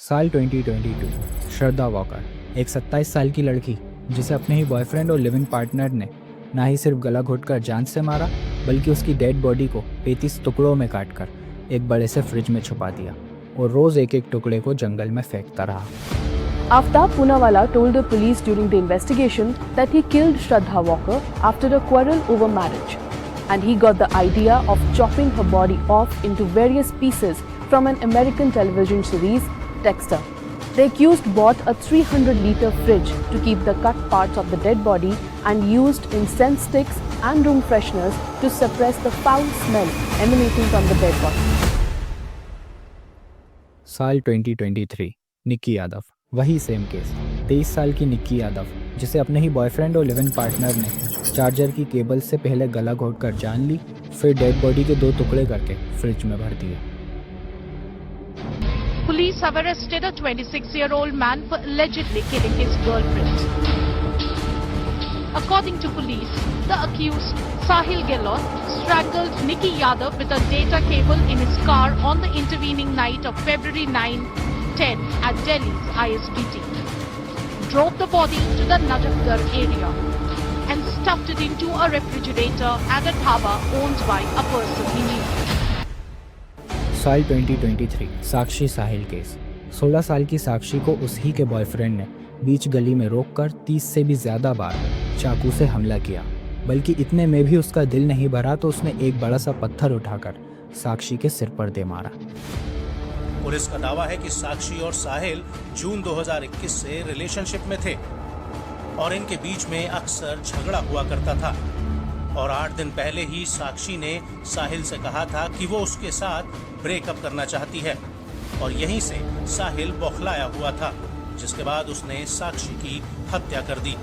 साल 2022। श्रद्धा वॉकर, एक 27 साल की लड़की जिसे अपने ही बॉयफ्रेंड और लिविंग पार्टनर ने ना ही सिर्फ गला घोंटकर जान से मारा, बल्कि उसकी डेड बॉडी को 35 टुकड़ों में काटकर एक बड़े से फ्रिज में छुपा दिया और रोज एक एक टुकड़े को जंगल में फेंकता रहा। Aftab Poonawalla told the police during the investigation that he killed Shraddha Walker after a quarrel over marriage, and he got the idea of chopping her body off into various pieces from an American television series, Dexter. The accused bought a 300-liter fridge to keep the cut parts of the dead body and used incense sticks and room fresheners to suppress the foul smell emanating from the dead body. साल 2023। निक्की यादव, वही same case. 23 साल की निक्की यादव, जिसे अपने ही boyfriend और living partner ने charger की cable से पहले गला घोंटकर जान ली, फिर डेड बॉडी के 2 टुकड़े करके फ्रिज में भर दिया। Police have arrested a 26-year-old man for allegedly killing his girlfriend. According to police, the accused, Sahil Gehlot, strangled Nikki Yadav with a data cable in his car on the intervening night of February 9-10 at Delhi's ISBT, drove the body to the Najafgarh area and stuffed it into a refrigerator at a dhaba owned by a person he knew. साल 2023। साक्षी साहिल case. 16 साल की साक्षी को उसी के boyfriend ने बीच गली में रोककर 30 से भी ज़्यादा बार चाकू से हमला किया, बल्कि इतने में भी उसका दिल नहीं भरा तो उसने एक बड़ा सा पत्थर उठाकर साक्षी के सिर पर दे मारा। पुलिस का दावा है कि साक्षी और साहिल जून 2021 से रिलेशनशिप में थे और इनके बीच में अक्सर झगड़ा हुआ करता था और 8 दिन पहले ही साक्षी ने साहिल से कहा था कि वो उसके साथ ब्रेकअप करना चाहती है और यहीं से साहिल बौखलाया हुआ था, जिसके बाद उसने साक्षी की हत्या कर दी।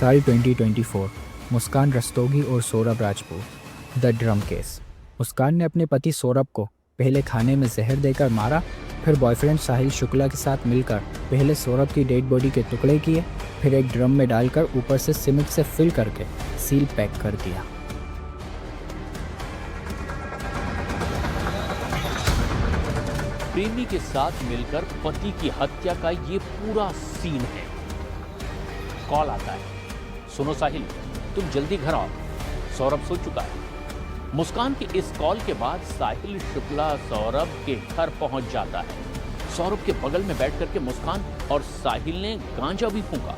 साल 2024। मुस्कान रस्तोगी और Saurabh Rajput, the drum case. Muskan ने अपने पति सौरभ को पहले खाने में जहर देकर मारा, फिर बॉयफ्रेंड साहिल शुक्ला के साथ मिलकर पहले सौरभ की डेड बॉडी के टुकड़े किए, फिर एक ड्रम में डालकर ऊपर से सीमेंट से फिल करके सील पैक कर दिया। प्रेमी के साथ मिलकर पति की हत्या का ये पूरा सीन है। कॉल आता है, सुनो साहिल, तुम जल्दी घर आओ, सौरभ सो चुका है। मुस्कान के इस कॉल के बाद साहिल शुक्ला सौरभ के घर पहुंच जाता है। सौरभ के बगल में बैठ करके मुस्कान और साहिल ने गांजा भी फूंका।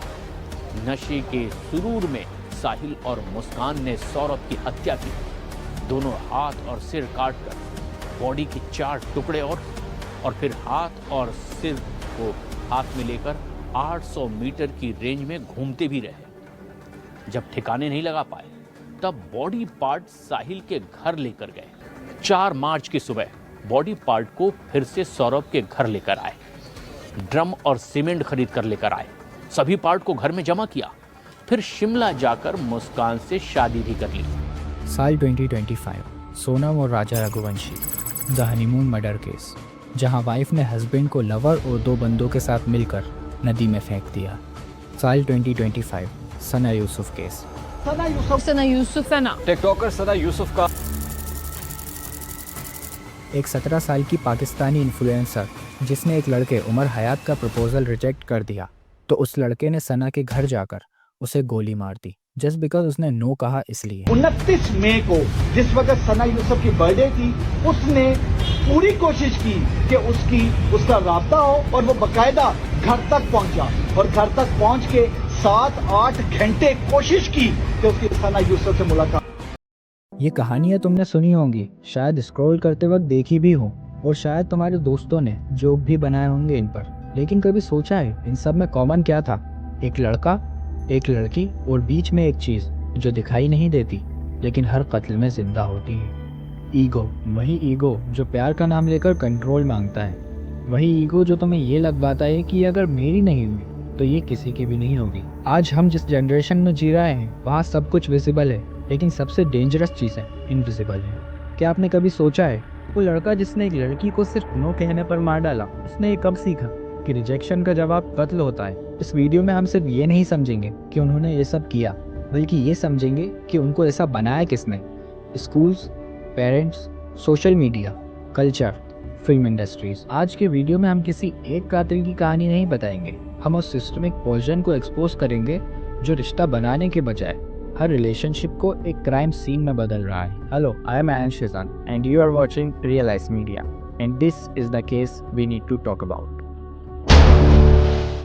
नशे के सुरूर में साहिल और मुस्कान ने सौरभ की हत्या की। दोनों हाथ और सिर काटकर बॉडी के 4 टुकड़े और फिर हाथ और सिर को हाथ में लेकर 800 मीटर की रेंज में घूमते भी रहे। जब ठिकाने नहीं लगा पाए तब बॉडी पार्ट साहिल के घर लेकर गए। 4 मार्च की सुबह बॉडी पार्ट को फिर से सौरभ के घर लेकर आए। ड्रम और सीमेंट खरीद कर लेकर आए। सभी पार्ट को घर में जमा किया, फिर शिमला जाकर मुस्कान से शादी भी कर ली। साल 2025। सोनम और Raja Raghuvanshi, the honeymoon murder case, जहां वाइफ ने हस्बैंड को लवर और 2 बंदों के साथ मिलकर नदी में फेंक दिया। साल 2025। सना यूसुफ केस। Sana Yusuf है ना? टिकटॉकर सना यूसुफ का एक 17 साल की पाकिस्तानी इन्फ्लुएंसर जिसने एक लड़के उमर हयात का प्रपोजल रिजेक्ट कर दिया, तो उस लड़के ने सना के घर जाकर उसे गोली मार दी, जस्ट बिकॉज उसने नो कहा इसलिए। 29 मई को जिस वक्त सना यूसुफ की बर्थडे थी, उसने पूरी कोशिश की कि उसका राब्ता हो और वो बकायदा घर तक पहुंचा और घर तक पहुंच के 7-8 घंटे कोशिश की कि उसकी सना यूसुफ से मुलाकात। ये कहानियाँ तुमने सुनी होंगी, शायद स्क्रॉल करते वक्त देखी भी हो, और शायद तुम्हारे दोस्तों ने जोक भी बनाए होंगे इन पर, लेकिन कभी सोचा है इन सब में कॉमन क्या था? एक लड़का, एक लड़की और बीच में एक चीज़ जो दिखाई नहीं देती लेकिन हर कत्ल में जिंदा होती है। ईगो, वही ईगो जो प्यार का नाम लेकर कंट्रोल मांगता है, वही ईगो जो तुम्हें ये लगवाता है कि अगर मेरी नहीं हुई तो ये किसी की भी नहीं होगी। आज हम जिस जनरेशन में जी रहे हैं वहाँ सब कुछ विजिबल है, लेकिन सबसे डेंजरस चीज़ें इनविजिबल है। क्या आपने कभी सोचा है वो लड़का जिसने एक लड़की को सिर्फ नो कहने पर मार डाला, उसने ये कब सीखा कि रिजेक्शन का जवाब कत्ल होता है? इस वीडियो में हम सिर्फ ये नहीं समझेंगे कि उन्होंने ये सब किया, बल्कि ये समझेंगे कि उनको ऐसा बनाया किसने। Schools, parents, social media, culture, film industries. आज के वीडियो में हम किसी एक कातिल की कहानी नहीं बताएंगे, हम उस सिस्टमिक पॉइजन को एक्सपोज करेंगे जो रिश्ता बनाने के बजाय हर रिलेशनशिप को एक क्राइम सीन में बदल रहा है। Hello, I am Ayan Shezan and you are watching Realize Media and this is the case we need to talk about.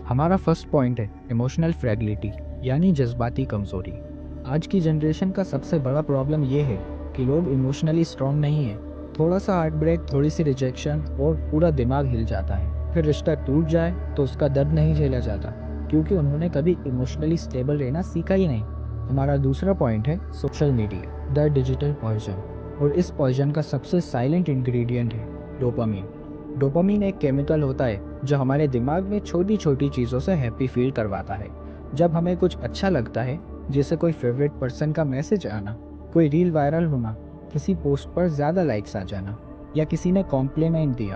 हमारा फर्स्ट पॉइंट है इमोशनल फ्रैगिलिटी, यानी जज्बाती कमजोरी। आज की जनरेशन का सबसे बड़ा प्रॉब्लम ये है कि लोग इमोशनली स्ट्रांग नहीं है। थोड़ा सा हार्ट ब्रेक, थोड़ी सी रिजेक्शन और पूरा दिमाग हिल जाता है। फिर रिश्ता टूट जाए तो उसका दर्द नहीं झेला जाता, क्योंकि उन्होंने कभी इमोशनली स्टेबल रहना सीखा ही नहीं। हमारा दूसरा पॉइंट है social media, the digital poison. और इस पॉइजन का सबसे साइलेंट इंग्रेडिएंट है डोपामीन। डोपामीन एक केमिकल होता है जो हमारे दिमाग में छोटी छोटी चीज़ों से हैप्पी फील करवाता है। जब हमें कुछ अच्छा लगता है, जैसे कोई फेवरेट पर्सन का मैसेज आना, कोई रील वायरल होना, किसी पोस्ट पर ज़्यादा लाइक्स आ जाना या किसी ने कॉम्प्लीमेंट दिया,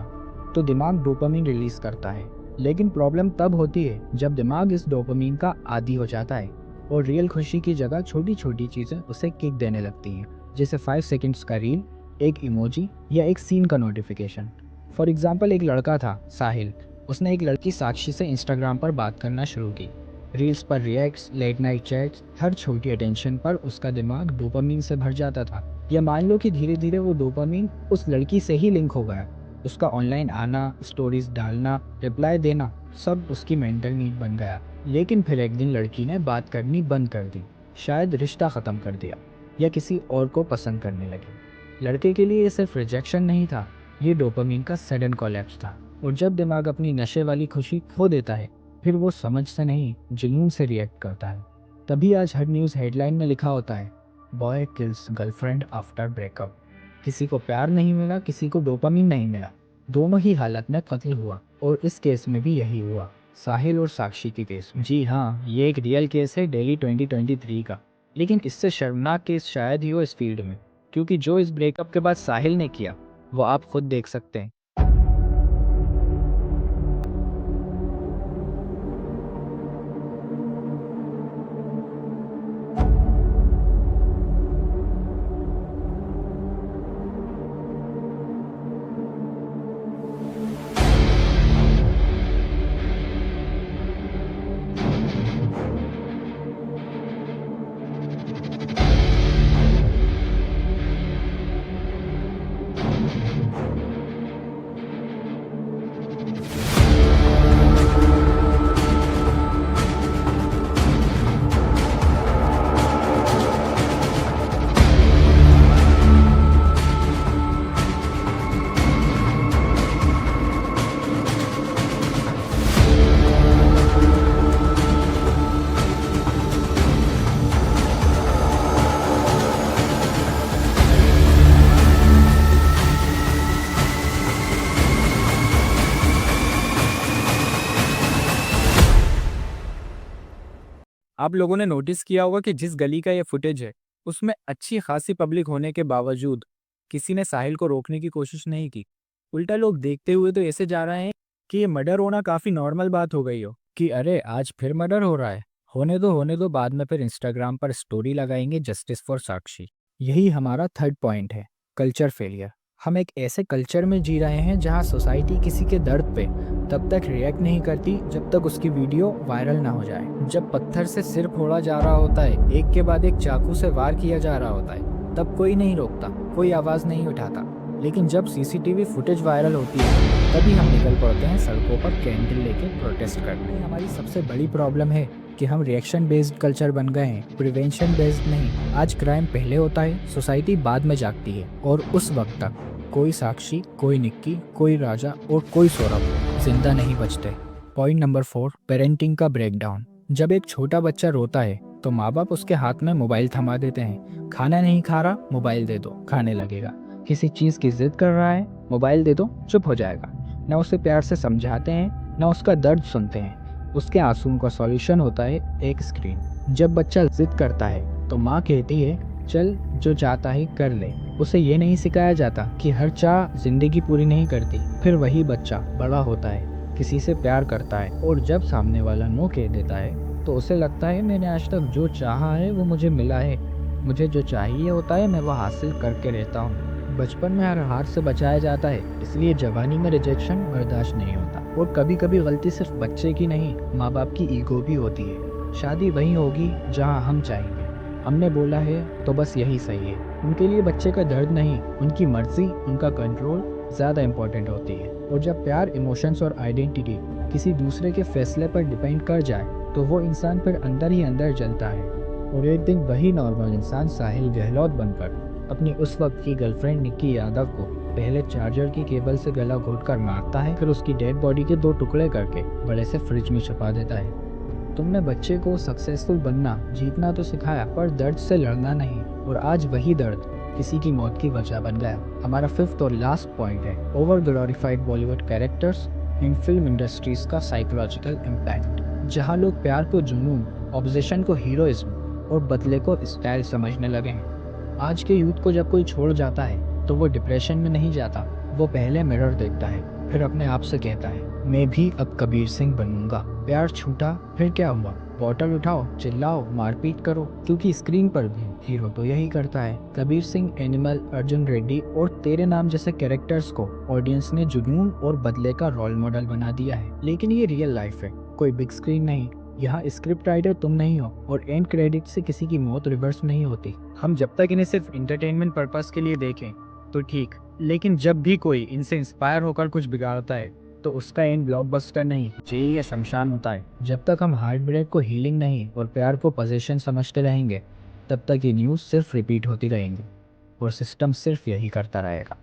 तो दिमाग डोपामीन रिलीज करता है। लेकिन प्रॉब्लम तब होती है जब दिमाग इस डोपामीन का आदी हो जाता है और रियल खुशी की जगह छोटी छोटी चीज़ें उसे किक देने लगती हैं, जैसे 5 सेकंड्स का रील, एक इमोजी या एक सीन का नोटिफिकेशन। फॉर एग्जाम्पल, एक लड़का था साहिल। उसने एक लड़की साक्षी से इंस्टाग्राम पर बात करना शुरू की। रील्स पर रिएक्ट्स, लेट नाइट चैट्स, हर छोटी अटेंशन पर उसका दिमाग डोपामीन से भर जाता था। या मान लो कि धीरे धीरे वो डोपामीन उस लड़की से ही लिंक हो गया। उसका ऑनलाइन आना, स्टोरीज डालना, रिप्लाई देना, सब उसकी मेंटल नीड बन गया। लेकिन फिर एक दिन लड़की ने बात करनी बंद कर दी, शायद रिश्ता ख़त्म कर दिया या किसी और को पसंद करने लगी। लड़के के लिए ये सिर्फ रिजेक्शन नहीं था, ये डोपामीन का सडन कोलैप्स था। और जब दिमाग अपनी नशे वाली खुशी खो देता है, फिर वो समझ से नहीं, जुनून से रिएक्ट करता है। तभी आज हर न्यूज़ हेडलाइन में लिखा होता है, boy kills girlfriend after breakup. किसी को प्यार नहीं मिला, किसी को डोपामीन नहीं मिला, दोनों ही हालत में कत्ल हुआ। और इस केस में भी यही हुआ, साहिल और साक्षी के केस में। जी हाँ, ये एक रियल केस है दिल्ली 2023 का। लेकिन इससे शर्मनाक केस शायद ही हो इस फील्ड में, क्योंकि जो इस ब्रेकअप के बाद साहिल ने किया वो आप खुद देख सकते हैं। आप लोगों ने नोटिस किया होगा कि जिस गली का ये फुटेज है, उसमें अच्छी खासी पब्लिक होने के बावजूद किसी ने साहिल को रोकने की कोशिश नहीं की। उल्टा लोग देखते हुए तो ऐसे जा रहे हैं कि ये मर्डर होना काफी नॉर्मल बात हो गई हो, कि अरे आज फिर मर्डर हो रहा है, होने दो, बाद में फिर इंस्टाग्राम पर स्टोरी लगाएंगे जस्टिस फॉर साक्षी। यही हमारा थर्ड पॉइंट है, कल्चर फेलियर। हम एक ऐसे कल्चर में जी रहे हैं जहां सोसाइटी किसी के दर्द पे तब तक रिएक्ट नहीं करती जब तक उसकी वीडियो वायरल ना हो जाए। जब पत्थर से सिर फोड़ा जा रहा होता है, एक के बाद एक चाकू से वार किया जा रहा होता है, तब कोई नहीं रोकता, कोई आवाज़ नहीं उठाता। लेकिन जब सीसीटीवी फुटेज वायरल होती है, तभी हम निकल पड़ते हैं सड़कों पर कैंडल लेके प्रोटेस्ट करने। हमारी सबसे बड़ी प्रॉब्लम है कि हम रिएक्शन बेस्ड कल्चर बन गए हैं, प्रिवेंशन बेस्ड नहीं। आज क्राइम पहले होता है, सोसाइटी बाद में जागती है, और उस वक्त तक कोई साक्षी, कोई निक्की, कोई राजा और कोई सौरभ जिंदा नहीं बचते। पॉइंट नंबर 4, पेरेंटिंग का ब्रेकडाउन। जब एक छोटा बच्चा रोता है तो माँ बाप उसके हाथ में मोबाइल थमा देते हैं। खाना नहीं खा रहा, मोबाइल दे दो, खाने लगेगा। किसी चीज़ की जिद कर रहा है, मोबाइल दे दो, चुप हो जाएगा। न उसे प्यार से समझाते हैं, न उसका दर्द सुनते हैं। उसके आंसुओं का सॉल्यूशन होता है एक स्क्रीन। जब बच्चा जिद करता है तो माँ कहती है, चल जो चाहता है कर ले। उसे ये नहीं सिखाया जाता कि हर चाह जिंदगी पूरी नहीं करती। फिर वही बच्चा बड़ा होता है, किसी से प्यार करता है, और जब सामने वाला नो कह देता है तो उसे लगता है मैंने आज तक जो चाहा है वो मुझे मिला है, मुझे जो चाहिए होता है मैं वो हासिल करके रहता हूँ। बचपन में हर हार से बचाया जाता है, इसलिए जवानी में रिजेक्शन बर्दाश्त नहीं होता। और कभी कभी गलती सिर्फ बच्चे की नहीं, माँ बाप की ईगो भी होती है। शादी वहीं होगी जहाँ हम चाहेंगे, हमने बोला है तो बस यही सही है। उनके लिए बच्चे का दर्द नहीं, उनकी मर्जी, उनका कंट्रोल ज़्यादा इम्पोर्टेंट होती है। और जब प्यार, इमोशंस और आइडेंटिटी किसी दूसरे के फैसले पर डिपेंड कर जाए तो वो इंसान फिर अंदर ही अंदर जलता है। और एक दिन वही नॉर्मल इंसान साहिल गहलोत बनकर अपनी उस वक्त की गर्लफ्रेंड निक्की यादव को पहले चार्जर की केबल से गला घोटकर मारता है, फिर उसकी डेड बॉडी के 2 टुकड़े करके बड़े से फ्रिज में छुपा देता है। तुमने बच्चे को सक्सेसफुल बनना, जीतना तो सिखाया, पर दर्द से लड़ना नहीं। और आज वही दर्द किसी की मौत की वजह बन गया। हमारा 5th और लास्ट पॉइंट है over glorified Bollywood characters in film industries का साइकोलॉजिकल इम्पैक्ट। जहाँ लोग प्यार को जुनून, ऑब्सेशन को हीरोइज्म और बदले को स्टाइल समझने लगे हैं। आज के यूथ को जब कोई छोड़ जाता है तो वो डिप्रेशन में नहीं जाता, वो पहले मिरर देखता है, फिर अपने आप से कहता है मैं भी अब कबीर सिंह बनूंगा। प्यार छूटा फिर क्या हुआ, बॉटल उठाओ, चिल्लाओ, मारपीट करो, क्योंकि स्क्रीन पर भी हीरो तो यही करता है। कबीर सिंह, एनिमल, अर्जुन रेड्डी और तेरे नाम जैसे कैरेक्टर्स को ऑडियंस ने जुनून और बदले का रोल मॉडल बना दिया है। लेकिन ये रियल लाइफ है, कोई बिग स्क्रीन नहीं। यहाँ स्क्रिप्ट राइटर तुम नहीं हो और एंड क्रेडिट से किसी की मौत रिवर्स नहीं होती। हम जब तक इन्हें सिर्फ इंटरटेनमेंट पर्पस के लिए देखें तो ठीक, लेकिन जब भी कोई इनसे इंस्पायर होकर कुछ बिगाड़ता है तो उसका एंड ब्लॉकबस्टर नहीं, जेल या शमशान होता है। जब तक हम हार्ट ब्रेक को हीलिंग नहीं और प्यार को पोजीशन समझते रहेंगे, तब तक ये न्यूज़ सिर्फ रिपीट होती रहेंगी और सिस्टम सिर्फ यही करता रहेगा।